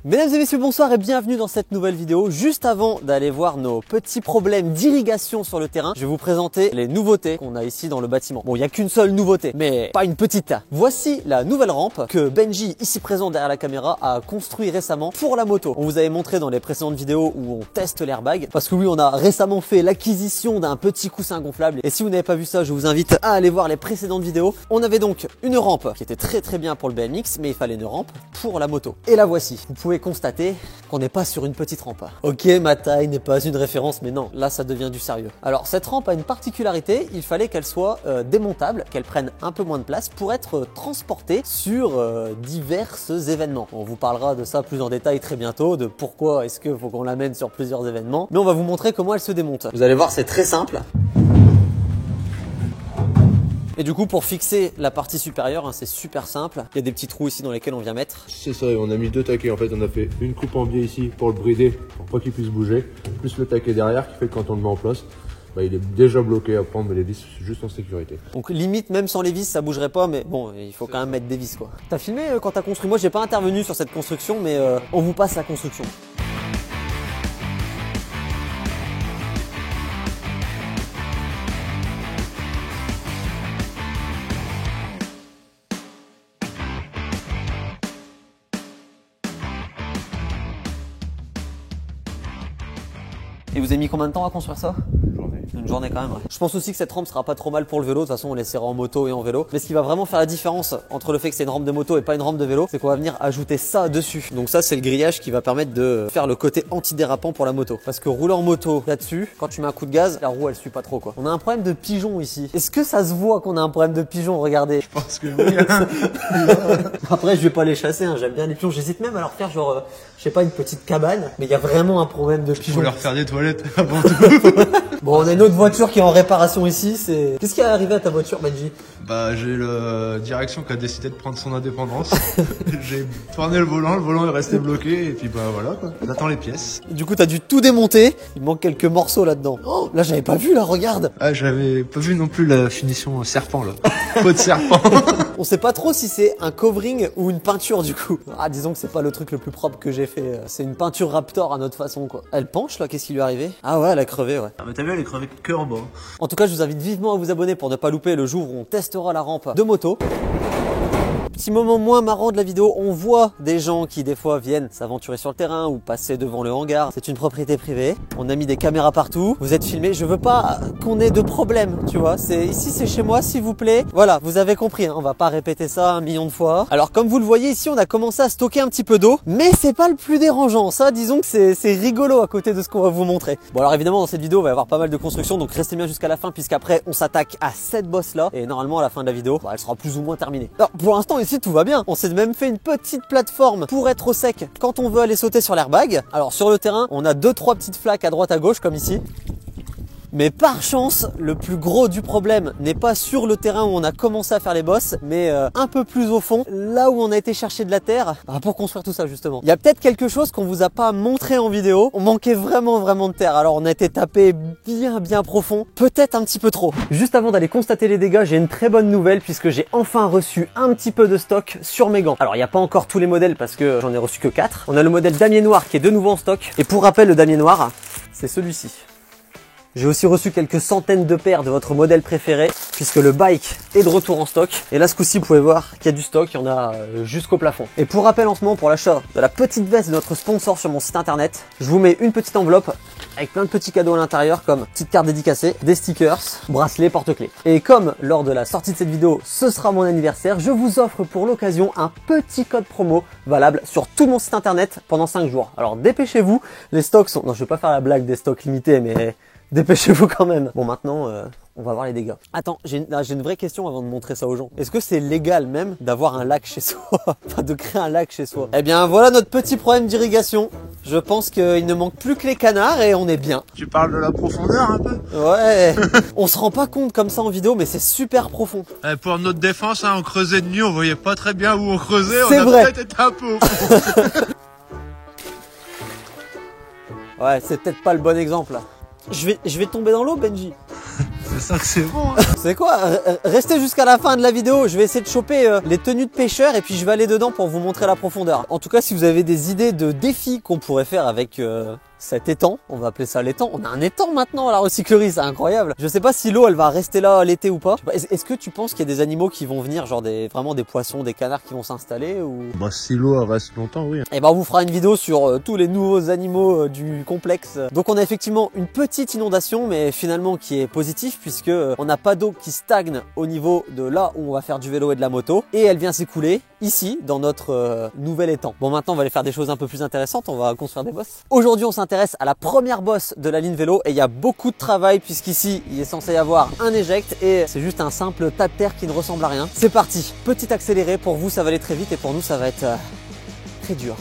Mesdames et messieurs, bonsoir et bienvenue dans cette nouvelle vidéo. Juste avant d'aller voir nos petits problèmes d'irrigation sur le terrain, je vais vous présenter les nouveautés qu'on a ici dans le bâtiment. Bon, il n'y a qu'une seule nouveauté, mais pas une petite. Voici la nouvelle rampe que Benji, ici présent derrière la caméra, a construit récemment pour la moto. On vous avait montré dans les précédentes vidéos où on teste l'airbag, parce que oui, on a récemment fait l'acquisition d'un petit coussin gonflable. Et si vous n'avez pas vu ça, je vous invite à aller voir les précédentes vidéos. On avait donc une rampe qui était très bien pour le BMX, mais il fallait une rampe pour la moto. Et la voici. Vous pouvez constater qu'on n'est pas sur une petite rampe. Ok, ma taille n'est pas une référence, mais non, là ça devient du sérieux. Alors cette rampe a une particularité, il fallait qu'elle soit démontable, qu'elle prenne un peu moins de place pour être transportée sur divers événements. On vous parlera de ça plus en détail très bientôt, de pourquoi est-ce qu'il faut qu'on l'amène sur plusieurs événements, mais on va vous montrer comment elle se démonte. Vous allez voir, c'est très simple. Et du coup, pour fixer la partie supérieure, c'est super simple. Il y a des petits trous ici dans lesquels on vient mettre. C'est ça, on a mis deux taquets. En fait, on a fait une coupe en biais ici pour le brider, pour pas qu'il puisse bouger, plus le taquet derrière qui fait que quand on le met en place, il est déjà bloqué. Après, on met les vis juste en sécurité. Donc limite, même sans les vis, ça bougerait pas, mais bon, il faut quand même mettre des vis, quoi. T'as filmé quand t'as construit? Moi, j'ai pas intervenu sur cette construction, mais on vous passe la construction. Et vous avez mis combien de temps à construire ça? Une journée quand même. Ouais. Je pense aussi que cette rampe sera pas trop mal pour le vélo. De toute façon, on l'essaiera en moto et en vélo. Mais ce qui va vraiment faire la différence entre le fait que c'est une rampe de moto et pas une rampe de vélo, c'est qu'on va venir ajouter ça dessus. Donc ça, c'est le grillage qui va permettre de faire le côté antidérapant pour la moto. Parce que rouler en moto là-dessus, quand tu mets un coup de gaz, la roue elle suit pas trop quoi. On a un problème de pigeon ici. Est-ce que ça se voit qu'on a un problème de pigeon? Regardez. Je pense que oui. Après, je vais pas les chasser. Hein. J'aime bien les pigeons. J'hésite même à leur faire genre, je sais pas, une petite cabane. Mais il y a vraiment un problème de pigeon. Faut leur faire des toilettes avant tout. Bon, on a une autre voiture qui est en réparation ici. Qu'est-ce qui est arrivé à ta voiture, Benji? Bah, j'ai la direction qui a décidé de prendre son indépendance. J'ai tourné le volant est resté bloqué et puis bah voilà quoi. J'attends les pièces. Du coup, t'as dû tout démonter. Il manque quelques morceaux là-dedans. Oh, là, j'avais pas vu, là, regarde. Ah, j'avais pas vu non plus la finition serpent là. Peau de serpent. On sait pas trop si c'est un covering ou une peinture du coup. Ah, disons que c'est pas le truc le plus propre que j'ai fait. C'est une peinture Raptor à notre façon quoi. Elle penche là, qu'est-ce qui lui est arrivé? Ah ouais, elle a crevé, ouais. Ah mais t'as vu, elle est crevée que en bas. En tout cas, je vous invite vivement à vous abonner pour ne pas louper le jour où on testera la rampe de moto. Petit moment moins marrant de la vidéo, on voit des gens qui des fois viennent s'aventurer sur le terrain ou passer devant le hangar. C'est une propriété privée, on a mis des caméras partout, vous êtes filmés, je veux pas qu'on ait de problème, tu vois. Ici c'est chez moi, s'il vous plaît. Voilà, vous avez compris, hein, on va pas répéter ça 1 million de fois. Alors comme vous le voyez ici, on a commencé à stocker un petit peu d'eau, mais c'est pas le plus dérangeant. Ça, disons que c'est rigolo à côté de ce qu'on va vous montrer. Bon alors évidemment dans cette vidéo, il va y avoir pas mal de construction, donc restez bien jusqu'à la fin puisqu'après on s'attaque à cette bosse là et normalement à la fin de la vidéo, elle sera plus ou moins terminée. Alors pour l'instant ici tout va bien. On s'est même fait une petite plateforme pour être au sec quand on veut aller sauter sur l'airbag. Alors sur le terrain, on a 2-3 petites flaques à droite à gauche comme ici. Mais par chance, le plus gros du problème n'est pas sur le terrain où on a commencé à faire les bosses, mais un peu plus au fond, là où on a été chercher de la terre pour construire tout ça justement. Il y a peut-être quelque chose qu'on vous a pas montré en vidéo. On manquait vraiment de terre. Alors on a été tapé bien profond, peut-être un petit peu trop. Juste avant d'aller constater les dégâts, j'ai une très bonne nouvelle puisque j'ai enfin reçu un petit peu de stock sur mes gants. Alors il n'y a pas encore tous les modèles parce que j'en ai reçu que 4. On a le modèle damier noir qui est de nouveau en stock. Et pour rappel, le damier noir, c'est celui-ci. J'ai aussi reçu quelques centaines de paires de votre modèle préféré puisque le bike est de retour en stock. Et là, ce coup-ci, vous pouvez voir qu'il y a du stock, il y en a jusqu'au plafond. Et pour rappel en ce moment, pour l'achat de la petite veste de notre sponsor sur mon site internet, je vous mets une petite enveloppe avec plein de petits cadeaux à l'intérieur comme petite carte dédicacée, des stickers, bracelets, porte-clés. Et comme lors de la sortie de cette vidéo, ce sera mon anniversaire, je vous offre pour l'occasion un petit code promo valable sur tout mon site internet pendant 5 jours. Alors dépêchez-vous, les stocks sont... Non, je vais pas faire la blague des stocks limités, mais... dépêchez-vous quand même. Bon, maintenant, on va voir les dégâts. Attends, j'ai une vraie question avant de montrer ça aux gens. Est-ce que c'est légal même d'avoir un lac chez soi? Enfin, de créer un lac chez soi? Eh bien, voilà notre petit problème d'irrigation. Je pense qu'il ne manque plus que les canards et on est bien. Tu parles de la profondeur un peu? Ouais. On se rend pas compte comme ça en vidéo, mais c'est super profond. Pour notre défense, hein, on creusait de nuit, on voyait pas très bien où on creusait. C'est vrai. Peut-être été un peu au fond. Ouais, c'est peut-être pas le bon exemple là. Je vais tomber dans l'eau, Benji. C'est ça que c'est bon. C'est quoi? Restez jusqu'à la fin de la vidéo, je vais essayer de choper les tenues de pêcheurs et puis je vais aller dedans pour vous montrer la profondeur. En tout cas, si vous avez des idées de défis qu'on pourrait faire avec cet étang, on va appeler ça l'étang. On a un étang maintenant à la recyclerie, c'est incroyable. Je sais pas si l'eau elle va rester là l'été ou pas. Est-ce que tu penses qu'il y a des animaux qui vont venir, genre vraiment des poissons, des canards qui vont s'installer ou... Bah si l'eau reste longtemps, oui. Et ben on vous fera une vidéo sur tous les nouveaux animaux du complexe. Donc on a effectivement une petite inondation, mais finalement qui est positive puisque on n'a pas d'eau qui stagne au niveau de là où on va faire du vélo et de la moto, et elle vient s'écouler ici dans notre nouvel étang. Bon, maintenant on va aller faire des choses un peu plus intéressantes, on va construire des bosses. Aujourd'hui on s'intéresse à la première bosse de la ligne vélo et il y a beaucoup de travail puisqu'ici il est censé y avoir un éjecte et c'est juste un simple tas de terre qui ne ressemble à rien. C'est parti, petit accéléré, pour vous ça va aller très vite et pour nous ça va être très dur.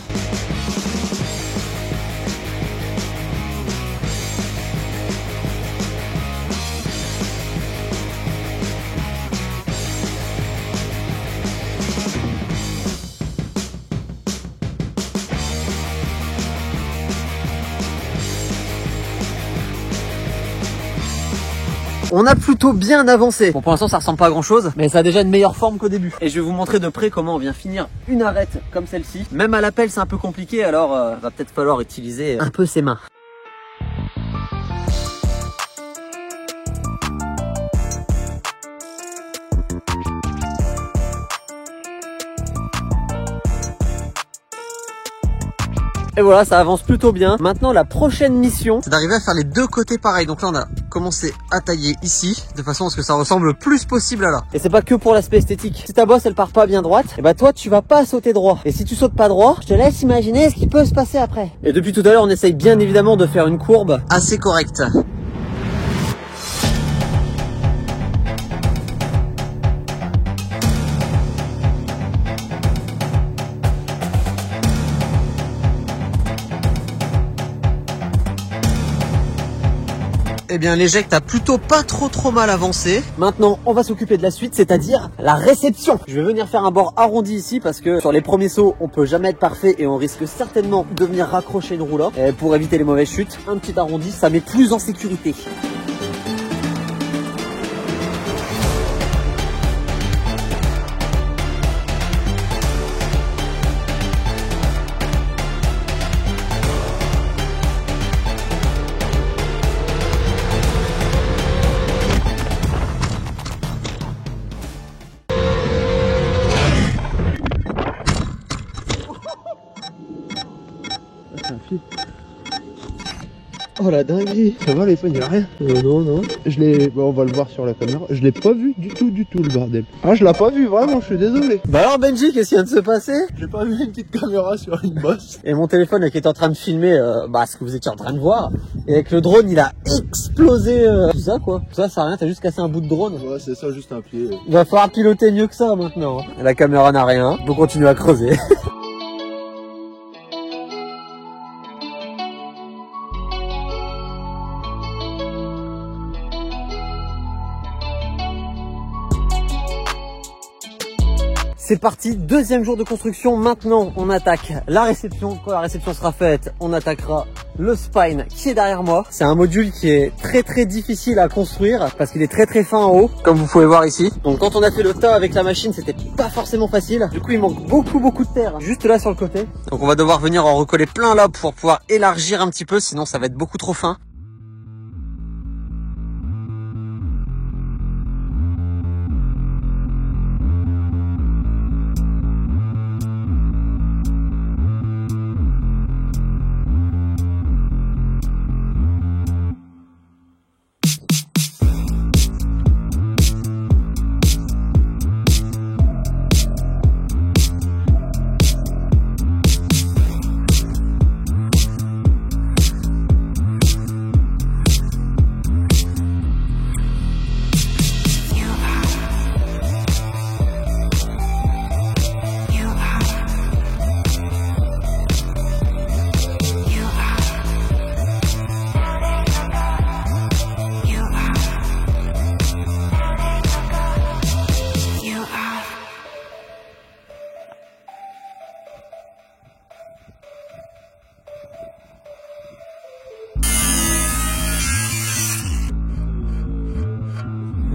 On a plutôt bien avancé. Bon, pour l'instant ça ressemble pas à grand chose, mais ça a déjà une meilleure forme qu'au début. Et je vais vous montrer de près comment on vient finir une arête comme celle-ci. Même à l'appel c'est un peu compliqué, alors va peut-être falloir utiliser un peu ses mains. Et voilà, ça avance plutôt bien. Maintenant, la prochaine mission, c'est d'arriver à faire les deux côtés pareils. Donc là, on a commencé à tailler ici, de façon à ce que ça ressemble le plus possible à là. Et c'est pas que pour l'aspect esthétique. Si ta bosse, elle part pas bien droite, et bah toi, tu vas pas sauter droit. Et si tu sautes pas droit, je te laisse imaginer ce qui peut se passer après. Et depuis tout à l'heure, on essaye bien évidemment de faire une courbe assez correcte. Eh bien, l'éjecte a plutôt pas trop mal avancé. Maintenant, on va s'occuper de la suite, c'est-à-dire la réception. Je vais venir faire un bord arrondi ici parce que sur les premiers sauts, on peut jamais être parfait et on risque certainement de venir raccrocher une roulotte. Et pour éviter les mauvaises chutes, un petit arrondi, ça met plus en sécurité. Oh la dinguerie. Ça va les fans, y'a rien. Non. Je l'ai. Bon, on va le voir sur la caméra. Je l'ai pas vu du tout le bordel. Ah, je l'ai pas vu vraiment, je suis désolé. Bah alors Benji, qu'est-ce qui vient de se passer? J'ai pas vu une petite caméra sur une bosse. Et mon téléphone là, qui est en train de filmer ce que vous étiez en train de voir. Et avec le drone, il a explosé tout ça quoi. Ça sert à rien, t'as juste cassé un bout de drone. Ouais, c'est ça, juste un pied. Il va falloir piloter mieux que ça maintenant. La caméra n'a rien, donc continue à creuser. C'est parti, deuxième jour de construction. Maintenant, on attaque la réception. Quand la réception sera faite, on attaquera le spine qui est derrière moi. C'est un module qui est très difficile à construire parce qu'il est très fin en haut, comme vous pouvez voir ici. Donc quand on a fait le tas avec la machine, c'était pas forcément facile. Du coup, il manque beaucoup de terre juste là sur le côté. Donc on va devoir venir en recoller plein là pour pouvoir élargir un petit peu, sinon ça va être beaucoup trop fin.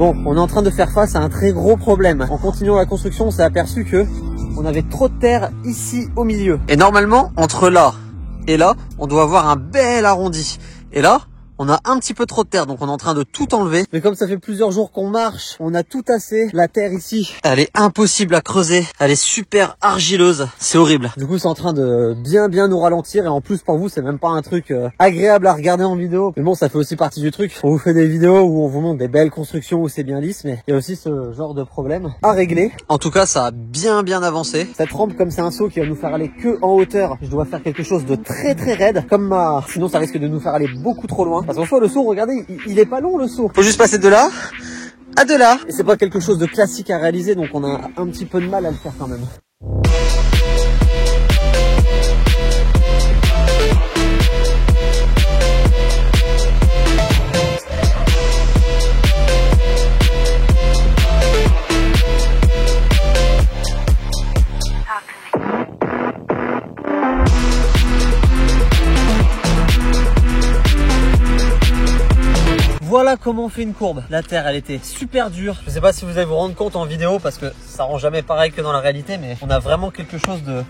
Bon, on est en train de faire face à un très gros problème. En continuant la construction, on s'est aperçu que on avait trop de terre ici au milieu. Et normalement, entre là et là, on doit avoir un bel arrondi. Et là, on a un petit peu trop de terre, donc on est en train de tout enlever. Mais comme ça fait plusieurs jours qu'on marche, on a tout tassé. La terre ici, elle est impossible à creuser. Elle est super argileuse. C'est horrible. Du coup, c'est en train de bien nous ralentir. Et en plus, pour vous, c'est même pas un truc agréable à regarder en vidéo. Mais bon, ça fait aussi partie du truc. On vous fait des vidéos où on vous montre des belles constructions où c'est bien lisse. Mais il y a aussi ce genre de problème à régler. En tout cas, ça a bien avancé. Cette rampe, comme c'est un saut qui va nous faire aller que en hauteur, je dois faire quelque chose de très raide. Sinon, ça risque de nous faire aller beaucoup trop loin. Parce qu'en soit le saut, regardez, il est pas long le saut. Faut juste passer de là à de là. Et c'est pas quelque chose de classique à réaliser, donc on a un petit peu de mal à le faire quand même. Voilà comment on fait une courbe. La terre, elle était super dure. Je sais pas si vous allez vous rendre compte en vidéo parce que ça rend jamais pareil que dans la réalité, mais on a vraiment quelque chose de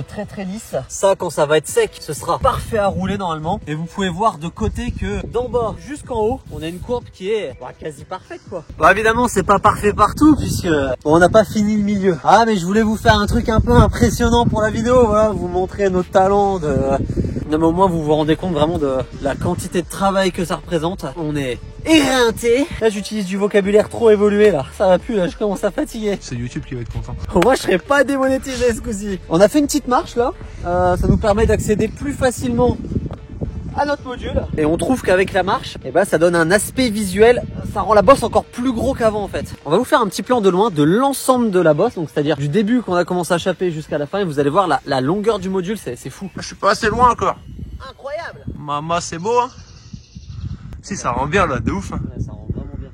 très lisse. Ça, quand ça va être sec, ce sera parfait à rouler normalement. Et vous pouvez voir de côté que d'en bas jusqu'en haut, on a une courbe qui est quasi parfaite quoi. Bon, évidemment, c'est pas parfait partout puisque on n'a pas fini le milieu. Ah, mais je voulais vous faire un truc un peu impressionnant pour la vidéo. Voilà, vous montrer notre talent de... Non, mais au moins vous vous rendez compte vraiment de la quantité de travail que ça représente. On est éreinté. Là, j'utilise du vocabulaire trop évolué là. Ça va plus là, je commence à fatiguer. C'est YouTube qui va être content. Moi, je serais pas démonétisé ce coup-ci. On a fait une petite marche là. Ça nous permet d'accéder plus facilement à notre module. Et on trouve qu'avec la marche, ça donne un aspect visuel. Ça rend la bosse encore plus gros qu'avant en fait. On va vous faire un petit plan de loin de l'ensemble de la bosse. Donc c'est-à-dire du début qu'on a commencé à chaper jusqu'à la fin. Et vous allez voir la longueur du module, c'est fou. Je suis pas assez loin encore. Incroyable. Maman, c'est beau hein. Si, ça rend bien là, de ouf hein. Ouais, ça rend vraiment bien.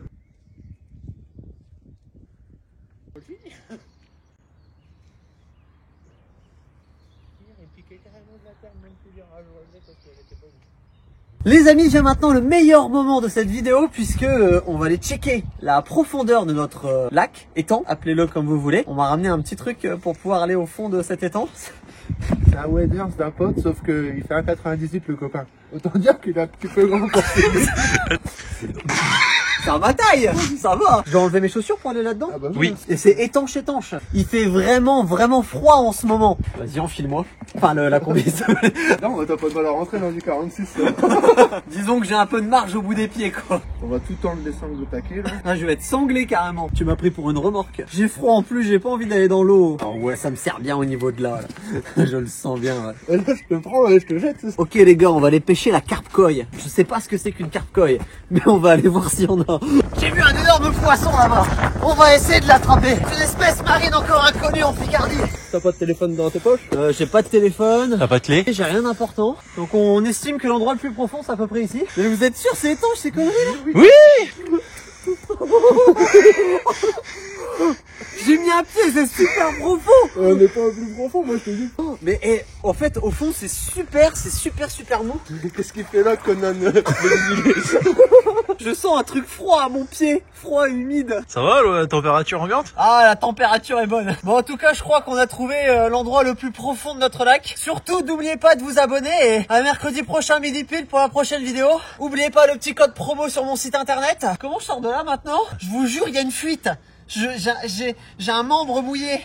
Les amis, vient maintenant le meilleur moment de cette vidéo puisque on va aller checker la profondeur de notre lac, étang, appelez-le comme vous voulez. On m'a ramené un petit truc pour pouvoir aller au fond de cet étang. C'est un Waders d'un pote, sauf qu'il fait 1,98 le copain. Autant dire qu'il est un petit peu grand pour lui. C'est à ma taille, ça va. Je vais enlever mes chaussures pour aller là-dedans. Ah bah oui. Et c'est étanche. Il fait vraiment froid en ce moment. Vas-y, enfile-moi. Enfin, la combinaison. Non, t'as pas de mal à rentrer dans du 46. Disons que j'ai un peu de marge au bout des pieds, quoi. On va tout enlever sangle au taquet, là. Ah, je vais être sanglé carrément. Tu m'as pris pour une remorque. J'ai froid en plus, j'ai pas envie d'aller dans l'eau. Oh ouais, ça me sert bien au niveau de là. Je le sens bien, ouais. Là, je te prends, je te jette. Ok les gars, on va aller pêcher la carpe koi. Je sais pas ce que c'est qu'une carpe koi, mais on va aller voir s'il y en a. J'ai vu un énorme poisson là-bas. On va essayer de l'attraper. C'est une espèce marine encore inconnue en Picardie. T'as pas de téléphone dans tes poches? J'ai pas de téléphone. T'as pas de clé? J'ai rien d'important. Donc on estime que l'endroit le plus profond c'est à peu près ici. Mais vous êtes sûr c'est étanche ces conneries là? Oui. J'ai mis un pied, c'est super profond. On n'est pas au plus profond, moi je te dis. Mais en fait au fond c'est super mou. Qu'est-ce qu'il fait là, Conan? Je sens un truc froid à mon pied, froid et humide. Ça va la température ambiante? Ah, la température est bonne. Bon, en tout cas, je crois qu'on a trouvé l'endroit le plus profond de notre lac. Surtout, n'oubliez pas de vous abonner et à mercredi prochain midi pile pour la prochaine vidéo. N'oubliez pas le petit code promo sur mon site internet. Comment je sors de là maintenant? Je vous jure, il y a une fuite. J'ai un membre mouillé.